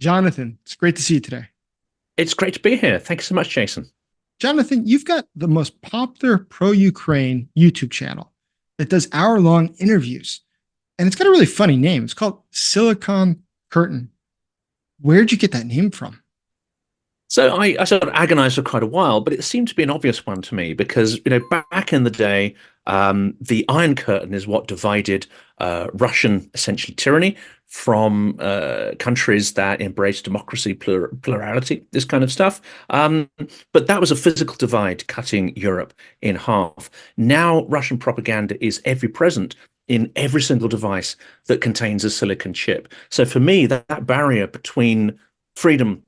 Jonathan, it's great to see you today. It's great to be here. Thank you so much, Jason. Jonathan, you've got the most popular pro Ukraine YouTube channel that does hour-long interviews. And it's got a really funny name. It's called Silicon Curtain. Where'd you get that name from? So I sort of agonized for quite a while, but it seemed to be an obvious one to me because, back in the day, the Iron Curtain is what divided Russian, essentially, tyranny from countries that embrace democracy, plurality, this kind of stuff. But that was a physical divide cutting Europe in half. Now, Russian propaganda is ever present in every single device that contains a silicon chip. So for me, that barrier between freedom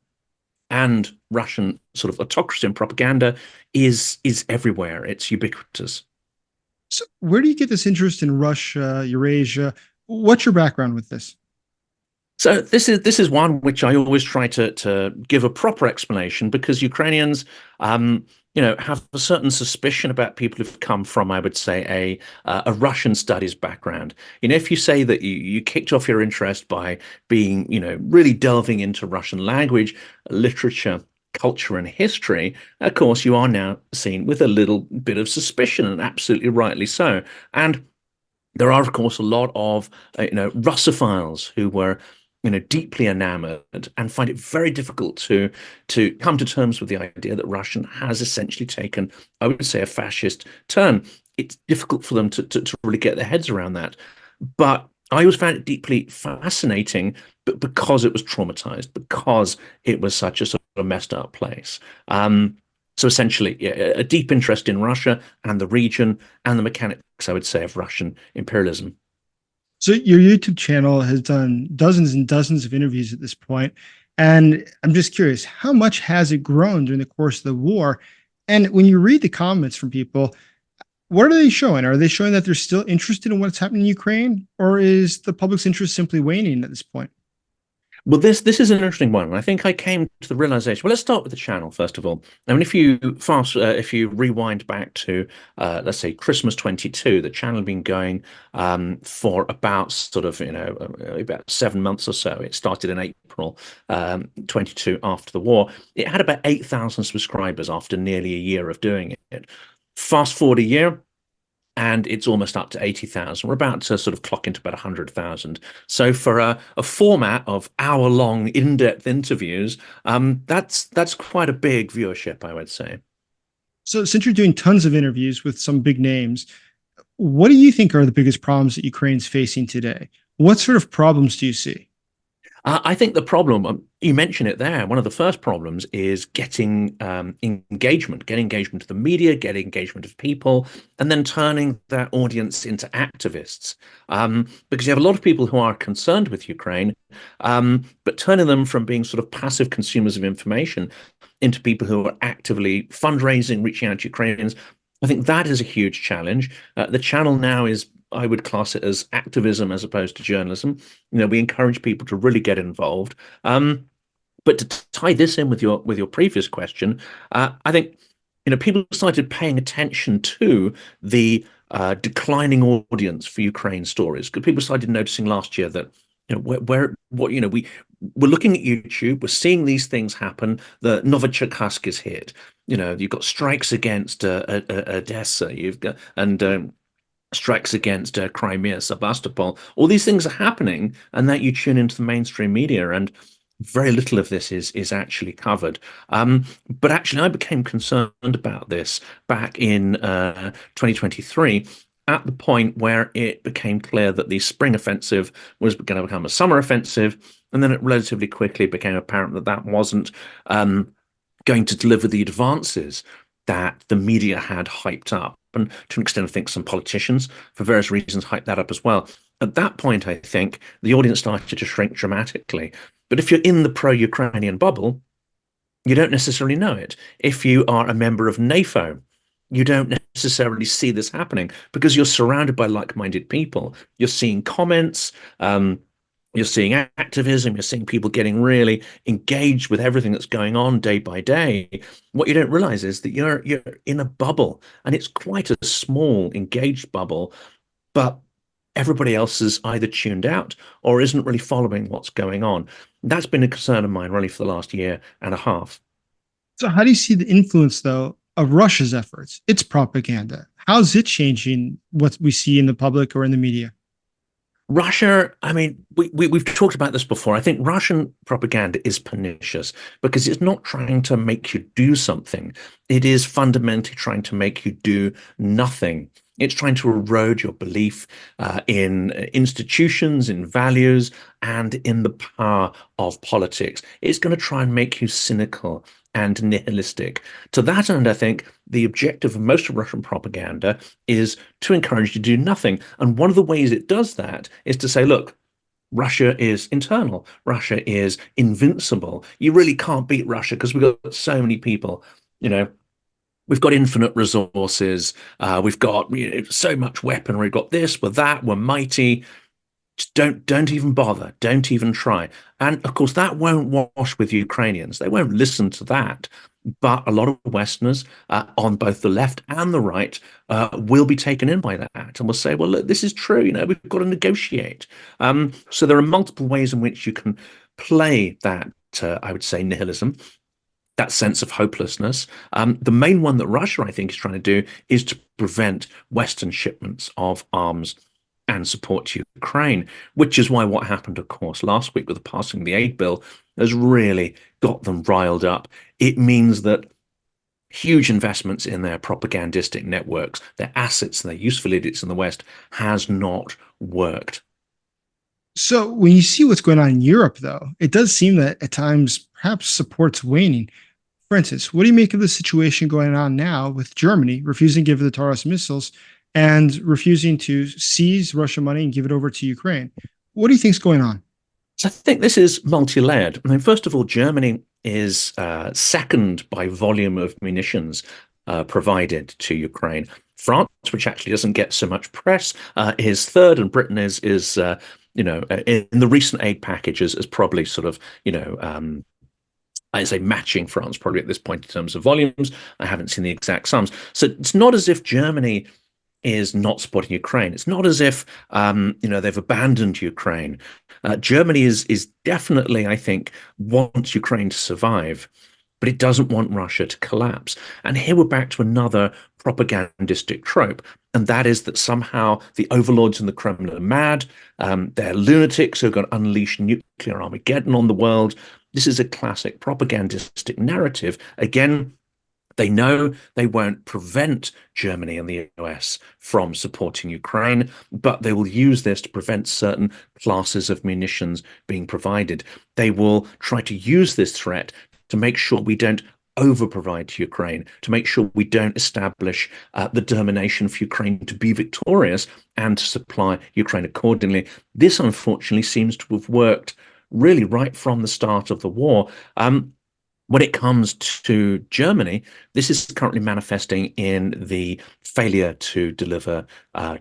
and Russian sort of autocracy and propaganda is everywhere. It's ubiquitous. So, where do you get this interest in Russia, Eurasia? What's your background with this? So this is one which I always try to give a proper explanation because Ukrainians, have a certain suspicion about people who've come from, I would say, a Russian studies background. If you say that you kicked off your interest by being, really delving into Russian language, literature, culture, and history, of course, you are now seen with a little bit of suspicion, and absolutely rightly so. And there are, of course, a lot of Russophiles who were deeply enamored and find it very difficult to come to terms with the idea that Russian has essentially taken, I would say, a fascist turn. It's difficult for them to really get their heads around that. But I always found it deeply fascinating, but because it was traumatized, because it was such a sort of messed up place. So essentially, yeah, a deep interest in Russia and the region and the mechanics, I would say, of Russian imperialism. So, your YouTube channel has done dozens and dozens of interviews at this point, and I'm just curious, how much has it grown during the course of the war? And when you read the comments from people, what are they showing? Are they showing that they're still interested in what's happening in Ukraine, or is the public's interest simply waning at this point? Well, this is an interesting one. I think I came to the realization. Well, let's start with the channel first of all. I mean, if you rewind back to, let's say Christmas 22, the channel had been going for about sort of about 7 months or so. It started in April 22 after the war. It had about 8,000 subscribers after nearly a year of doing it. Fast forward a year, and it's almost up to 80,000. We're about to sort of clock into about 100,000. So for a format of hour-long, in-depth interviews, that's quite a big viewership, I would say. So, since you're doing tons of interviews with some big names, what do you think are the biggest problems that Ukraine's facing today? What sort of problems do you see? I think the problem, you mentioned it there, one of the first problems is getting engagement, get engagement of the media, get engagement of people, and then turning that audience into activists. Because you have a lot of people who are concerned with Ukraine, but turning them from being sort of passive consumers of information into people who are actively fundraising, reaching out to Ukrainians. I think that is a huge challenge. The channel now is, I would class it as activism as opposed to journalism. We encourage people to really get involved. But to tie this in with your previous question, I think people started paying attention to the declining audience for Ukraine stories because people started noticing last year that what we're looking at YouTube, we're seeing these things happen. The Novichokhask is hit. You've got strikes against Odessa. You've got and strikes against Crimea, Sebastopol. All these things are happening, and that you tune into the mainstream media, and very little of this is actually covered. But actually, I became concerned about this back in 2023. At the point where it became clear that the spring offensive was going to become a summer offensive, and then it relatively quickly became apparent that that wasn't going to deliver the advances that the media had hyped up. And to an extent, I think some politicians, for various reasons, hyped that up as well. At that point, I think the audience started to shrink dramatically. But if you're in the pro-Ukrainian bubble, you don't necessarily know it. If you are a member of NAFO, you don't necessarily see this happening because you're surrounded by like-minded people. You're seeing comments, you're seeing activism, you're seeing people getting really engaged with everything that's going on day by day. What you don't realize is that you're in a bubble, and it's quite a small, engaged bubble, but everybody else is either tuned out or isn't really following what's going on. That's been a concern of mine really for the last year and a half. So, how do you see the influence, though, of Russia's efforts, its propaganda? How's it changing what we see in the public or in the media? Russia, I mean, we've talked about this before. I think Russian propaganda is pernicious because it's not trying to make you do something. It is fundamentally trying to make you do nothing. It's trying to erode your belief in institutions, in values, and in the power of politics. It's going to try and make you cynical and nihilistic. To that end, I think the objective of most of Russian propaganda is to encourage you to do nothing. And one of the ways it does that is to say, look, Russia is internal. Russia is invincible. You really can't beat Russia because we've got so many people. You know, we've got infinite resources. We've got so much weaponry. We've got this, we're that, we're mighty. Just don't even bother. Don't even try. And of course, that won't wash with Ukrainians. They won't listen to that. But a lot of Westerners on both the left and the right will be taken in by that and will say, well, look, this is true. We've got to negotiate. So there are multiple ways in which you can play that, I would say, nihilism, that sense of hopelessness. The main one that Russia, I think, is trying to do is to prevent Western shipments of arms and support to Ukraine, which is why what happened, of course, last week with the passing of the aid bill has really got them riled up. It means that huge investments in their propagandistic networks, their assets and their useful idiots in the West has not worked. So, when you see what's going on in Europe, though, it does seem that at times perhaps support's waning. For instance, what do you make of the situation going on now with Germany refusing to give the Taurus missiles and refusing to seize Russian money and give it over to Ukraine? What do you think is going on? So I think this is multi-layered. I mean, first of all, Germany is second by volume of munitions provided to Ukraine. France, which actually doesn't get so much press, is third, and Britain is in the recent aid packages is probably sort of I'd say matching France probably at this point in terms of volumes. I haven't seen the exact sums. So it's not as if Germany is not supporting Ukraine. It's not as if they've abandoned Ukraine. Germany is definitely, I think, wants Ukraine to survive, but it doesn't want Russia to collapse. And here we're back to another propagandistic trope, and that is that somehow the overlords in the Kremlin are mad. They're lunatics who are going to unleash nuclear Armageddon on the world. This is a classic propagandistic narrative. Again, they know they won't prevent Germany and the US from supporting Ukraine, but they will use this to prevent certain classes of munitions being provided. They will try to use this threat to make sure we don't over provide to Ukraine, to make sure we don't establish the determination for Ukraine to be victorious and to supply Ukraine accordingly. This, unfortunately, seems to have worked really right from the start of the war. When it comes to Germany, this is currently manifesting in the failure to deliver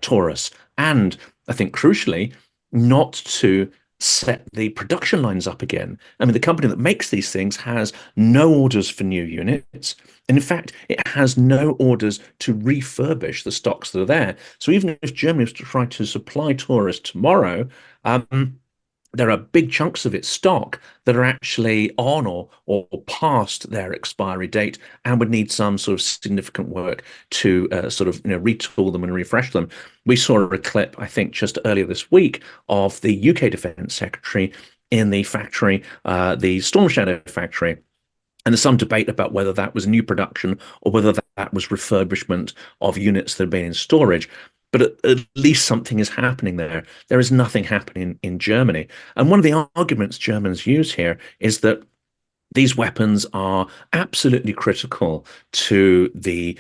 Taurus, and I think crucially, not to set the production lines up again. I mean, the company that makes these things has no orders for new units. And in fact, it has no orders to refurbish the stocks that are there. So even if Germany was to try to supply Taurus tomorrow, there are big chunks of its stock that are actually on or past their expiry date and would need some sort of significant work to retool them and refresh them. We saw a clip, I think, just earlier this week of the UK Defence Secretary in the factory, the Storm Shadow factory. And there's some debate about whether that was new production or whether that was refurbishment of units that had been in storage. But at least something is happening there. There is nothing happening in Germany. And one of the arguments Germans use here is that these weapons are absolutely critical to the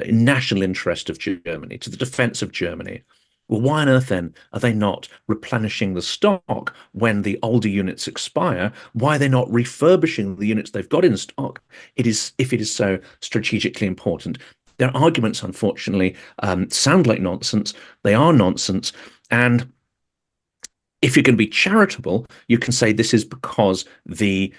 national interest of Germany, to the defense of Germany. Well, why on earth then are they not replenishing the stock when the older units expire? Why are they not refurbishing the units they've got in stock? If it is so strategically important. Their arguments, unfortunately, sound like nonsense. They are nonsense. And if you're going to be charitable, you can say this is because the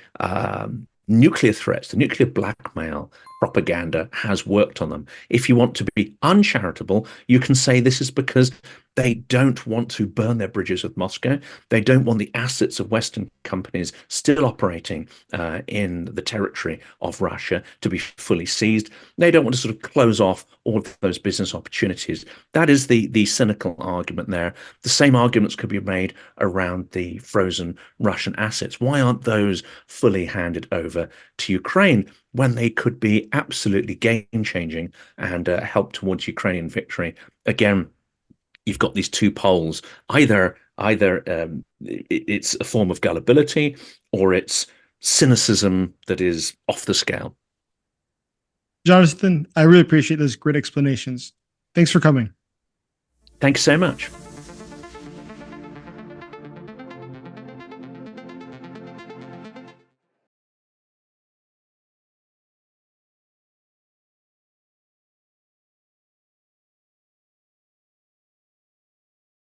nuclear threats, the nuclear blackmail propaganda has worked on them. If you want to be uncharitable, you can say this is because They don't want to burn their bridges with Moscow. They don't want the assets of Western companies still operating in the territory of Russia to be fully seized. They don't want to sort of close off all of those business opportunities. That is the cynical argument there. The same arguments could be made around the frozen Russian assets. Why aren't those fully handed over to Ukraine when they could be absolutely game-changing and help towards Ukrainian victory? Again, you've got these two poles. Either it's a form of gullibility, or it's cynicism that is off the scale. Jonathan, I really appreciate those great explanations. Thanks for coming. Thanks so much.